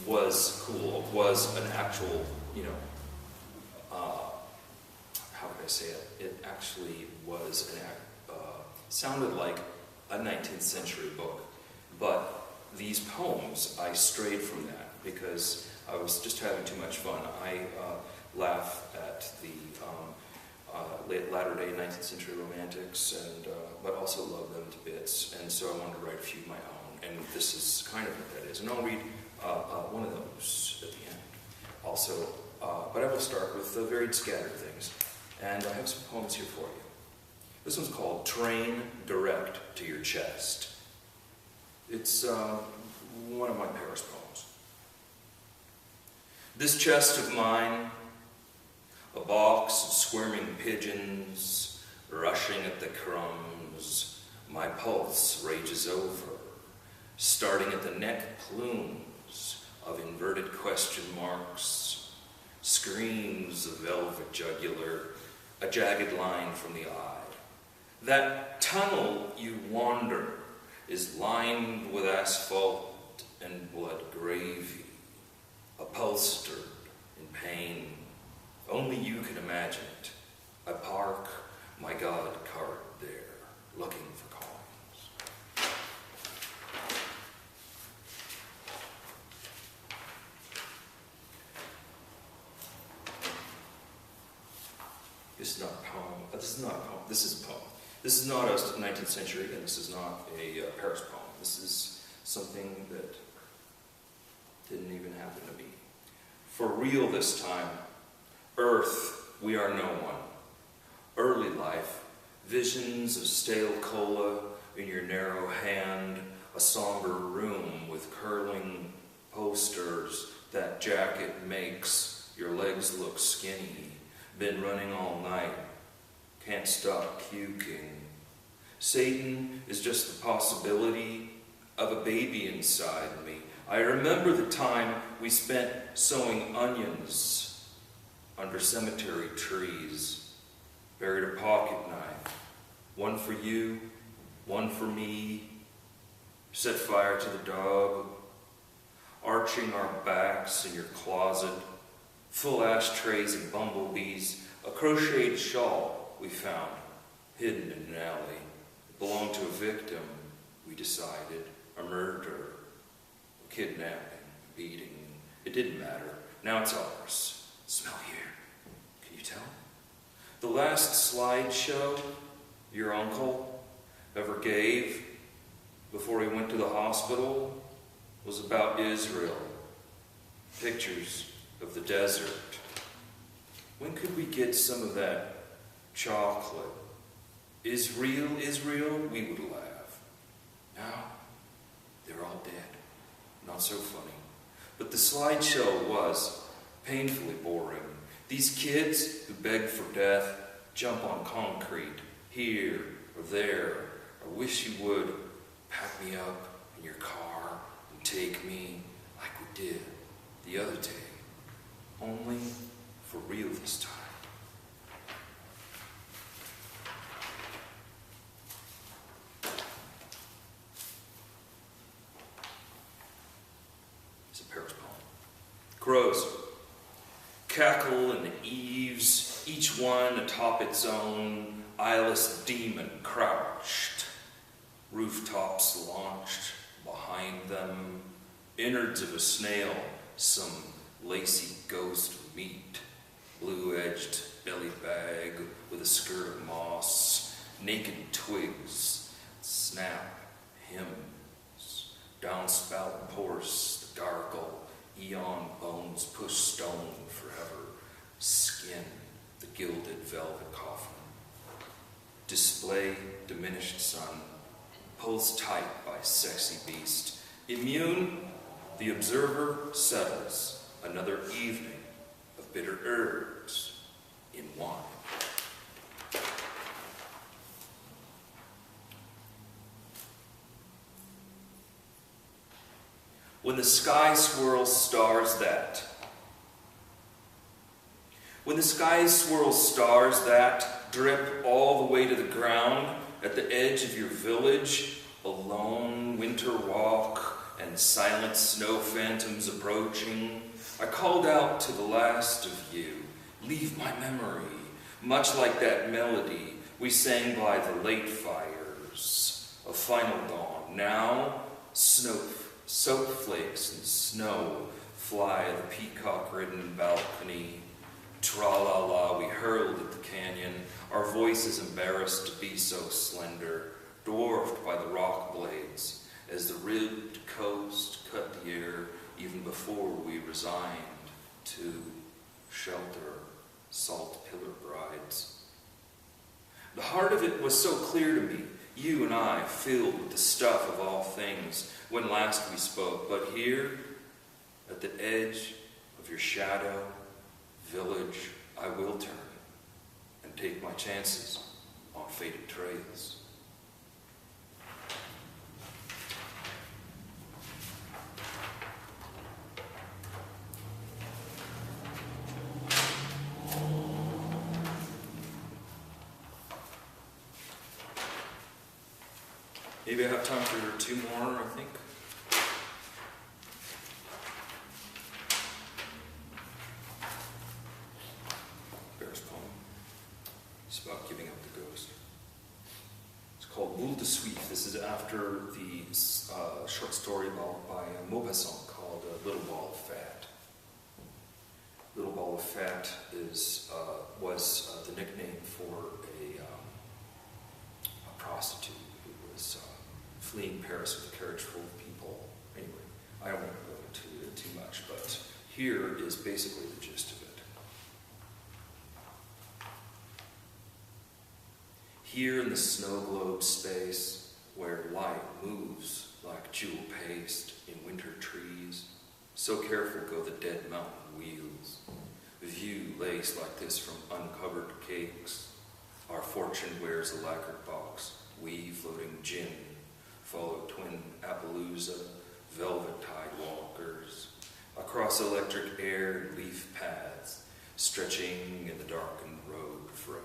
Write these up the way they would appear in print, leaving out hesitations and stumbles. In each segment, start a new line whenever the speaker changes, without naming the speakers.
was cool, was an actual, how could I say it? It actually was sounded like a 19th century book. But these poems, I strayed from that because I was just having too much fun. I laugh at the latter-day 19th century romantics, but also love them to bits, and so I wanted to write a few of my own, and this is kind of what that is. And I'll read one of those at the end. Also, but I will start with the varied scattered things, and I have some poems here for you. This one's called Train Direct to Your Chest. It's one of my Paris poems. This chest of mine, a box of squirming pigeons rushing at the crumbs, my pulse rages over, starting at the neck plumes of inverted question marks, screams of velvet jugular, a jagged line from the eye. That tunnel you wander is lined with asphalt and blood gravy, upholstered in pain. Only you can imagine it. I park my God cart there, looking for coins. This is not a poem. This is not a poem. This is a poem. This is not a 19th century, and this is not a Paris poem. This is something that didn't even happen to be. For real this time, Earth, we are no one. Early life, visions of stale cola in your narrow hand, a somber room with curling posters, that jacket makes your legs look skinny, been running all night, can't stop puking. Satan is just the possibility of a baby inside me. I remember the time we spent sowing onions under cemetery trees, buried a pocket knife, one for you, one for me, set fire to the dog, arching our backs in your closet, full ashtrays and bumblebees, a crocheted shawl we found hidden in an alley. It belonged to a victim, we decided, a murder, a kidnapping, a beating. It didn't matter. Now it's ours. Smell here. Can you tell? The last slideshow your uncle ever gave before he went to the hospital was about Israel. Pictures of the desert. When could we get some of that chocolate? Israel, we would laugh. Now, they're all dead. Not so funny. But the slideshow was painfully boring. These kids who beg for death jump on concrete, here or there. I wish you would pack me up in your car and take me like we did the other day. Only for real this time. It's a Paris poem. Crows cackle in the eaves, each one atop its own eyeless demon crouched. Rooftops launched behind them, innards of a snail, some lacy ghost of meat, blue-edged belly bag with a skirt of moss, naked twigs, snap hymns, downspout horse, the gargle, eon bones push stone forever, skin the gilded velvet coffin. Display diminished sun, pulls tight by sexy beast. Immune, the observer settles, another evening of bitter herbs in wine. When the sky swirls stars that. When the sky swirls stars that drip all the way to the ground at the edge of your village, a lone winter walk and silent snow phantoms approaching, I called out to the last of you, leave my memory, much like that melody we sang by the late fires of final dawn. Now, soaked flakes and snow fly the peacock-ridden balcony. Tra-la-la, we hurled at the canyon, our voices embarrassed to be so slender, dwarfed by the rock blades, as the ribbed coast cut the air even before we resigned to shelter salt pillar brides. The heart of it was so clear to me, you and I filled with the stuff of all things when last we spoke, but here, at the edge of your shadow village, I will turn and take my chances on faded trails. Maybe I have time for 2 more, I think. Bear's poem. It's about giving up the ghost. It's called Boule de Suif. This is after the short story by Maupassant called Little Ball of Fat. Little Ball of Fat was the nickname for a prostitute who was fleeing Paris with a carriage full of people. Anyway, I don't want to go into it too much, but here is basically the gist of it. Here in the snow globe space, where light moves like jewel paste in winter trees, so careful go the dead mountain wheels. View laced like this from uncovered cakes. Our fortune wears a lacquered box, we floating gin, follow twin Appaloosa, velvet-tide walkers, across electric air and leaf paths, stretching in the darkened road forever.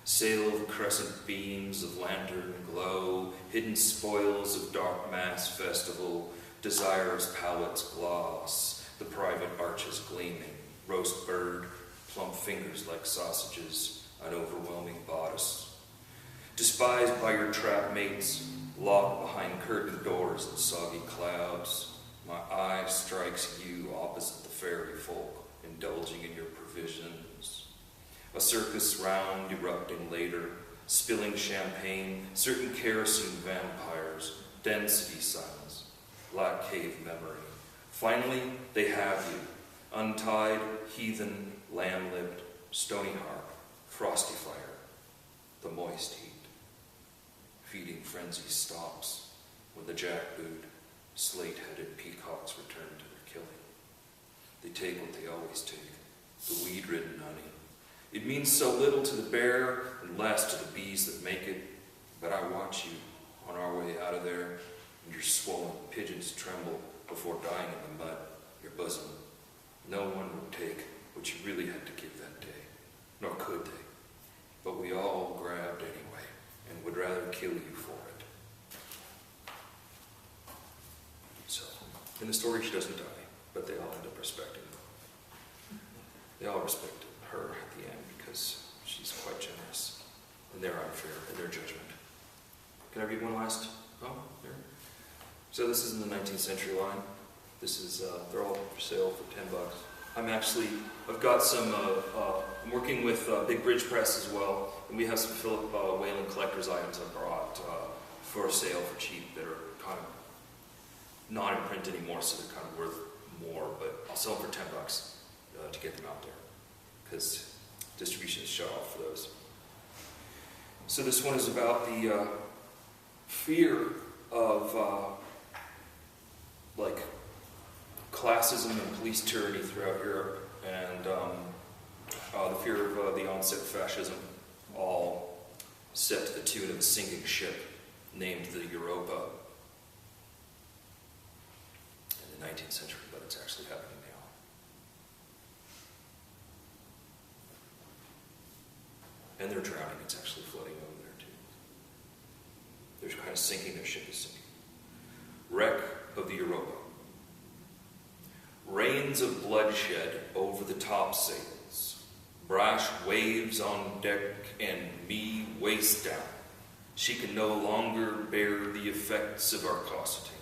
Sail the crescent beams of lantern glow, hidden spoils of dark mass festival, desire's palate's gloss, the private arches gleaming, roast bird, plump fingers like sausages, an overwhelming bodice. Despised by your trap mates, locked behind curtained doors and soggy clouds, my eye strikes you opposite the fairy folk, indulging in your provisions. A circus round erupting later, spilling champagne, certain kerosene vampires, density silence, black cave memory. Finally, they have you, untied, heathen, lamb-lipped, stony heart, frosty fire, the moist heat. Feeding frenzy stops when the jackboot, slate-headed peacocks return to their killing. They take what they always take, the weed-ridden honey. It means so little to the bear and less to the bees that make it, but I watch you on our way out of there, and your swollen pigeons tremble before dying in the mud, your bosom. No one would take what you really had to give that day, nor could they, but we all grabbed anyway, and would rather kill you for it. So, in the story she doesn't die, but they all end up respecting her. They all respect her at the end because she's quite generous, and they're unfair in their judgment. Can I read one last? Oh, here. So this is in the 19th century line. This is, they're all for sale for $10. I've got some, I'm working with Big Bridge Press as well, and we have some Philip Whalen collector's items I brought for sale for cheap that are kind of not in print anymore, so they're kind of worth more, but I'll sell them for $10 to get them out there, because distribution is shut off for those. So this one is about the fear of like classism and police tyranny throughout Europe, and the fear of the onset of fascism, all set to the tune of a sinking ship named the Europa in the 19th century, but it's actually happening now. And they're drowning, it's actually floating over there too. They're kind of sinking, their ship is sinking. Wreck of the Europa. Rains of bloodshed over the topsails, brash waves on deck, and me waist down. She can no longer bear the effects of our cosseting,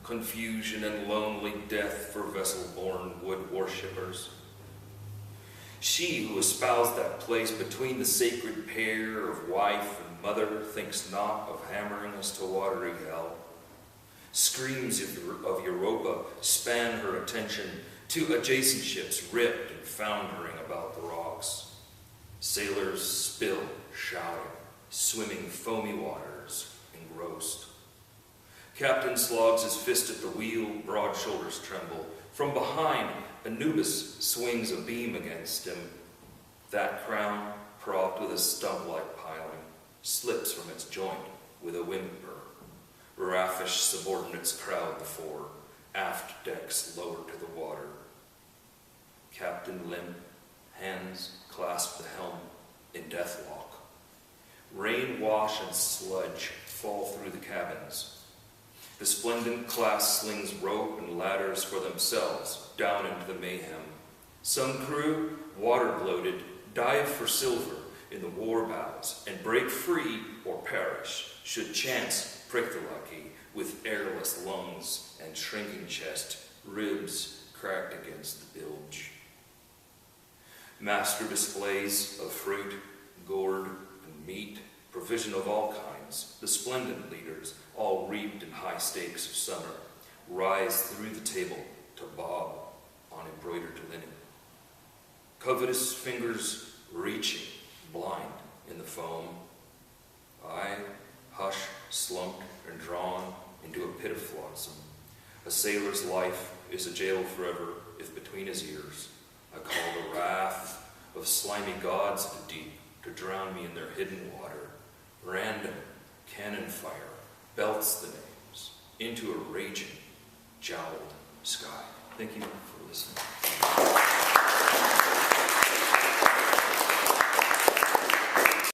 confusion and lonely death for vessel-born wood worshippers. She who espoused that place between the sacred pair of wife and mother thinks not of hammering us to watery hell. Screams of Europa span her attention to adjacent ships ripped and foundering about the rocks. Sailors spill, shouting, swimming foamy waters, engrossed. Captain slogs his fist at the wheel, broad shoulders tremble. From behind, Anubis swings a beam against him. That crown, propped with a stump-like piling, slips from its joint with a whimper. Raffish subordinates crowd the fore, aft decks lower to the water. Captain limp, hands clasp the helm in deathlock. Rain, wash, and sludge fall through the cabins. The splendid class slings rope and ladders for themselves down into the mayhem. Some crew, water-bloated, dive for silver in the war bows and break free or perish, should chance prick the lucky with airless lungs and shrinking chest, ribs cracked against the bilge. Master displays of fruit, gourd, and meat, provision of all kinds, the splendid leaders, all reaped in high stakes of summer, rise through the table to bob on embroidered linen. Covetous fingers reaching, blind in the foam. I, hush, slumped, and drawn into a pit of flotsam. A sailor's life is a jail forever if between his ears I call the wrath of slimy gods of the deep to drown me in their hidden water. Random cannon fire belts the names into a raging, jowled sky. Thank you for listening.